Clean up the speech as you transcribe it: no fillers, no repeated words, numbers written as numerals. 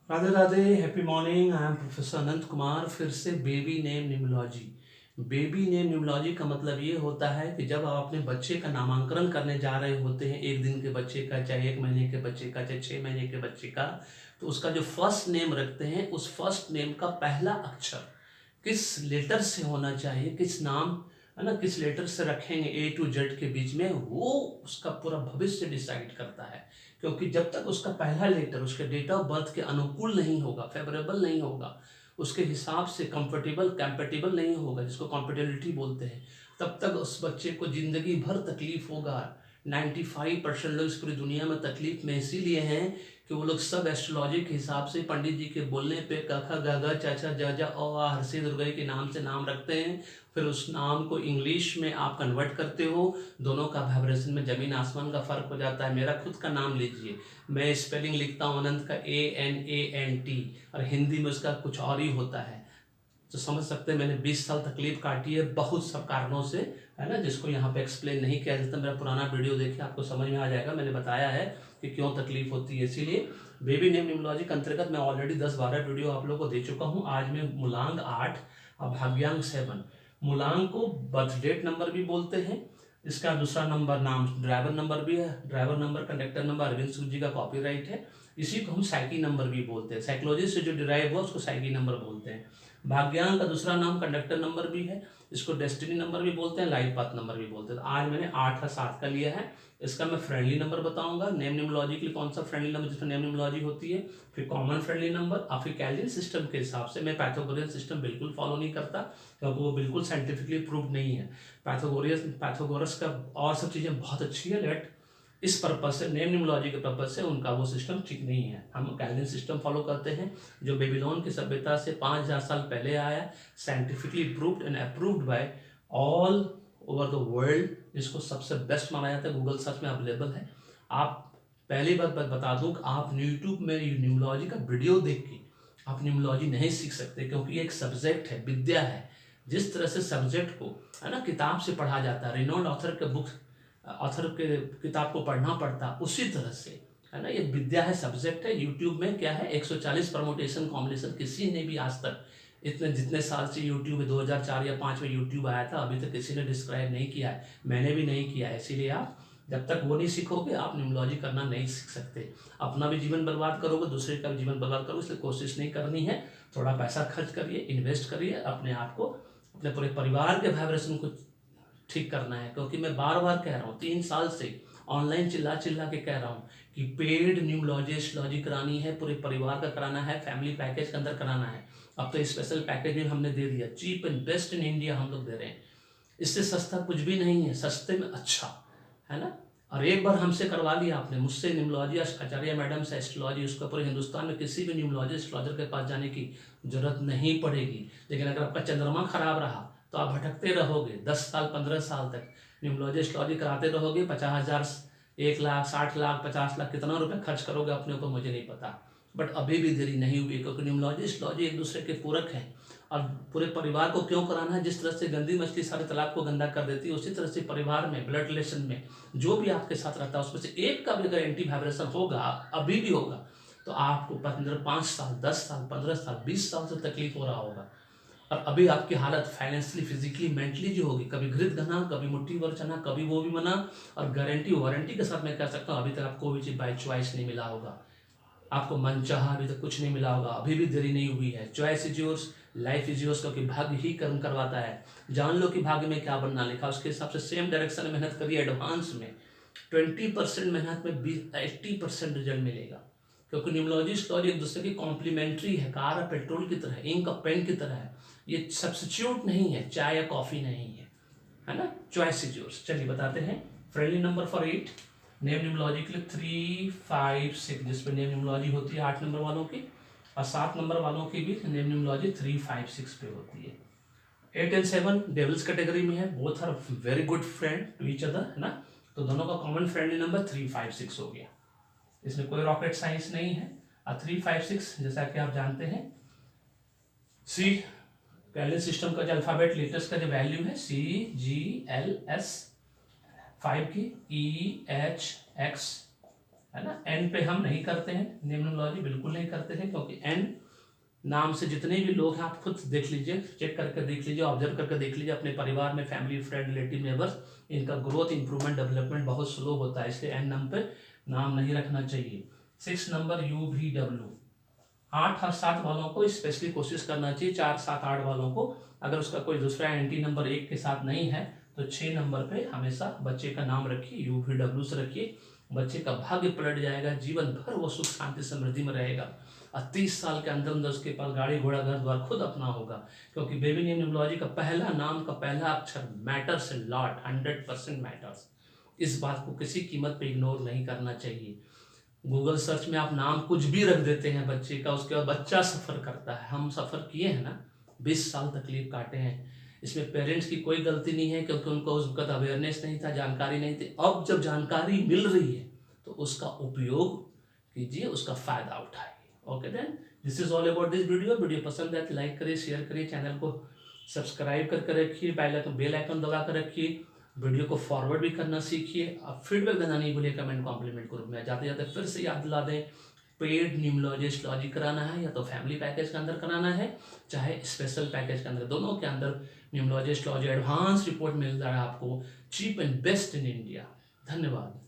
Radhe Radhe, happy morning. I am professor Anant Kumar. फिर से baby name numerology. Baby name numerology का मतलब ये होता है कि जब आप अपने बच्चे का नामांकन करने जा रहे होते हैं, एक दिन के बच्चे का, चाहे 1 महीने के बच्चे का, चाहे 6 महीने के बच्चे का, तो उसका जो फर्स्ट नेम रखते हैं, उस फर्स्ट नेम का पहला अक्षर किस लेटर से होना चाहिए, किस नाम, है ना, किस लेटर से रखेंगे ए टू जेड के बीच में, वो उसका पूरा भविष्य डिसाइड करता है। क्योंकि जब तक उसका पहला लेटर उसके डेट ऑफ बर्थ के अनुकूल नहीं होगा, फेवरेबल नहीं होगा, उसके हिसाब से कंफर्टेबल कैंपेटेबल नहीं होगा, जिसको कॉम्पेटेबिलिटी बोलते हैं, तब तक उस बच्चे को जिंदगी भर तकलीफ होगा। 95% लोग इस पूरी दुनिया में तकलीफ में इसीलिए हैं कि वो लोग सब एस्ट्रोलॉजी के हिसाब से पंडित जी के बोलने पे क ख ग घ च छ ज झ अ आ हरसिद्ध दुर्गई के नाम से नाम रखते हैं। फिर उस नाम को इंग्लिश में आप कन्वर्ट करते हो, दोनों का वाइब्रेशन में ज़मीन आसमान का फ़र्क हो जाता है। मेरा खुद का नाम लीजिए, मैं स्पेलिंग लिखता हूँ अनंत का ANANT, और हिंदी में उसका कुछ और ही होता है। तो समझ सकते हैं मैंने 20 साल तकलीफ काटी है बहुत सब कारणों से, है ना, जिसको यहाँ पे एक्सप्लेन नहीं किया जाता। मेरा पुराना वीडियो देखिए, आपको समझ में आ जाएगा। मैंने बताया है कि क्यों तकलीफ होती है। इसीलिए बेबी नेम न्यूमरोलॉजी के अंतर्गत मैं ऑलरेडी 10-12 वीडियो आप लोगों को दे चुका हूँ। आज मैं मूलांक 8 और भाग्यांक 7। मूलांक को बर्थ डेट नंबर भी बोलते हैं। इसका दूसरा नंबर नाम ड्राइवर नंबर भी है। Driver number, conductor number Arvind Sood ji का कॉपीराइट है। इसी को हम साइकी नंबर भी बोलते हैं। साइकोलॉजी से जो डिराइव हुआ उसको साइकी नंबर बोलते हैं। भाग्यांक का दूसरा नाम कंडक्टर नंबर भी है। इसको डेस्टिनी नंबर भी बोलते हैं, लाइफ पाथ नंबर भी बोलते हैं। तो आज मैंने 8 और 7 का लिया है। इसका मैं फ्रेंडली नंबर बताऊंगा। नेम न्यूमरोलॉजी के लिए कौन सा फ्रेंडली नंबर जिसमें नेम न्यूमरोलॉजी होती है, फिर कॉमन फ्रेंडली नंबर, और फिर कैल्विन सिस्टम के हिसाब से। मैं पैथागोरियन सिस्टम बिल्कुल फॉलो नहीं करता, क्योंकि वो बिल्कुल साइंटिफिकली प्रूव नहीं है। पैथागोरस का और सब चीज़ें बहुत अच्छी है, लेट इस पर्पज से, नेम न्यूमरोलॉजी के पर्पज से उनका वो सिस्टम ठीक नहीं है। हम कैल्विन सिस्टम फॉलो करते हैं, जो बेबीलोन की सभ्यता से 5000 साल पहले आया, scientifically proved and approved by all over the world. इसको सबसे बेस्ट माना जाता है, गूगल सर्च में अवेलेबल है। आप पहली बात बता दूं कि आप यूट्यूब में न्यूमरोलॉजी का वीडियो देख के आप न्यूमरोलॉजी नहीं सीख सकते, क्योंकि ये एक सब्जेक्ट है, विद्या है। जिस तरह से सब्जेक्ट को, है ना, किताब से पढ़ा जाता है, रिनोल्ड ऑथर के बुक, ऑथर के किताब को पढ़ना पड़ता, उसी तरह से, है ना, ये विद्या है, सब्जेक्ट है। यूट्यूब में क्या है, 140 परमोटेशन कॉम्बिनेशन, किसी ने भी आज तक इतने जितने साल से यूट्यूब में 2004 या 5 में यूट्यूब आया था, अभी तक किसी ने डिस्क्राइब नहीं किया है। मैंने भी नहीं किया है। इसीलिए आप जब तक वो नहीं सीखोगे, आप न्यूमरोलॉजी करना नहीं सीख सकते। अपना भी जीवन बर्बाद करोगे, दूसरे का भी जीवन बर्बाद करोगे। इसलिए कोशिश नहीं करनी है। थोड़ा पैसा खर्च करिए, इन्वेस्ट करिए, अपने आप को, अपने पूरे परिवार के वाइब्रेशन को ठीक करना है। क्योंकि मैं बार बार कह रहा हूँ, 3 साल से ऑनलाइन चिल्ला चिल्ला के कह रहा हूँ कि पेड न्यूमरोलॉजी एस्ट्रोलॉजी करानी है, पूरे परिवार का कराना है, फैमिली पैकेज के अंदर कराना है। अब तो स्पेशल पैकेज भी हमने दे दिया, cheap and best in India हम लोग दे रहे हैं। इससे सस्ता कुछ भी नहीं है, सस्ते में अच्छा, है ना। और एक बार हमसे करवा लिया आपने, मुझसे न्यूमरोलॉजी, आचार्य मैडम से एस्ट्रोलॉजी, उसका पूरे हिंदुस्तान में किसी भी न्यूमरोलॉजी एस्ट्रोलॉजर के पास जाने की जरूरत नहीं पड़ेगी। लेकिन अगर आपका चंद्रमा खराब रहा तो आप भटकते रहोगे 10 साल 15 साल तक। न्यूमरोलॉजी एस्ट्रोलॉजी कराते रहोगे, 50,000, 1 लाख, 60 लाख, 50 लाख, कितना रुपये खर्च करोगे अपने ऊपर मुझे नहीं पता। बट अभी भी देरी नहीं हुई, क्योंकि न्यूमरोलॉजी एस्ट्रोलॉजी एक दूसरे के पूरक हैं। और पूरे परिवार को क्यों कराना है, जिस तरह से गंदी मछली सारे तालाब को गंदा कर देती है, उसी तरह से परिवार में, ब्लड रिलेशन में जो भी आपके साथ रहता है, उसमें से एक का भी अगर एंटी वाइब्रेशन होगा, अभी भी होगा, तो आपको 5 साल 10 साल 15 साल 20 साल से तकलीफ हो रहा होगा। और अभी आपकी हालत फाइनेंशियली, फिजिकली, मेंटली जो होगी, कभी घृत घना, कभी मुट्ठी भर चना, कभी वो भी मना। और गारंटी वारंटी के साथ मैं कह सकता हूँ, अभी तक आपको कोई चीज़ बाय चॉइस नहीं मिला होगा, आपको मनचाहा अभी तक कुछ नहीं मिला होगा। अभी भी देरी नहीं हुई है। Choice is yours, life is yours, क्योंकि भाग्य ही कर्म करवाता है। जान लो कि भाग्य में क्या बनना लिखा, उसके हिसाब से सेम डायरेक्शन में मेहनत करिए। एडवांस में 20% मेहनत में 80% रिजल्ट मिलेगा। क्योंकि न्यूमरोलॉजी एस्ट्रोलॉजी एक दूसरे की कॉम्प्लीमेंट्री है। कार और पेट्रोल की तरह है, इंक और पेन की तरह है। ये सब्स्टिट्यूट नहीं है, चाय या कॉफी नहीं है ना। Choice is yours. चलिए बताते हैं। Friendly number for 8, name numerology के लिए 3, 5, 6, जिसपे नेम न्यूमरोलॉजी होती है 8 नंबर वालों की, और 7 नंबर वालों की भी नेम न्यूमरोलॉजी 3, 5, 6 पे होती है। 8 एंड 7 डेविल्स कैटेगरी में है। Both are very good friend to each other, है ना। तो दोनों का कॉमन फ्रेंडली नंबर 3, 5, 6 हो गया। इसमें कोई रॉकेट साइंस नहीं है। और 3, 5, 6 जैसा कि आप जानते हैं, सी कैलेंडर सिस्टम का जो अल्फाबेट लेटर्स का जो वैल्यू है, CGLS, 5 की EHX, है ना। एन पे हम नहीं करते हैं, न्यूमरोलॉजी बिल्कुल नहीं करते हैं, क्योंकि एन नाम से जितने भी लोग हैं आप खुद देख लीजिए, चेक करके देख लीजिए, ऑब्जर्व करके देख लीजिए अपने परिवार में, फैमिली, फ्रेंड, रिलेटिव, नेबर्स, इनका ग्रोथ, इंप्रूवमेंट, डेवलपमेंट बहुत स्लो होता है, इसलिए एन नंबर पे नाम नहीं रखना चाहिए। 6 नंबर UVW, 8 और 7 वालों को स्पेशली कोशिश करना चाहिए, 4, 7, 8 वालों को, अगर उसका कोई दूसरा एंटी नंबर 1 के साथ नहीं है तो 6 नंबर पे हमेशा बच्चे का नाम रखिए, UVW से रखिए। बच्चे का भाग्य पलट जाएगा, जीवन भर वो सुख शांति समृद्धि में रहेगा, और 30 साल के अंदर अंदर उसके पास गाड़ी घोड़ा घर द्वार खुद अपना होगा, क्योंकि बेबी नेम न्यूमरोलॉजी का पहला नाम का पहला अक्षर मैटर्स इन लॉट, 100% मैटर्स। इस बात को किसी कीमत पे इग्नोर नहीं करना चाहिए। गूगल सर्च में आप नाम कुछ भी रख देते हैं बच्चे का, उसके बाद बच्चा सफ़र करता है। हम सफ़र किए हैं ना, 20 साल तकलीफ काटे हैं, इसमें पेरेंट्स की कोई गलती नहीं है, क्योंकि उनको उस वक्त अवेयरनेस नहीं था, जानकारी नहीं थी। अब जब जानकारी मिल रही है तो उसका उपयोग कीजिए, उसका फ़ायदा उठाइए। Okay then, this is all about this video. Video पसंद है तो लाइक करिए, शेयर करिए, चैनल को सब्सक्राइब करके रखिए, बेल आइकन दबा कर रखिए, वीडियो को फॉरवर्ड भी करना सीखिए। अब फीडबैक देना नहीं भूलिए कमेंट कॉम्प्लीमेंट ग्रुप में। जाते जाते फिर से याद दिला दें, पेड न्यूमरोलॉजिस्ट लॉजिक कराना है या तो फैमिली पैकेज के अंदर कराना है, चाहे स्पेशल पैकेज के अंदर, दोनों के अंदर न्यूमरोलॉजिस्ट लॉजी एडवांस रिपोर्ट मिल रहा है आपको, cheap and best in India. धन्यवाद।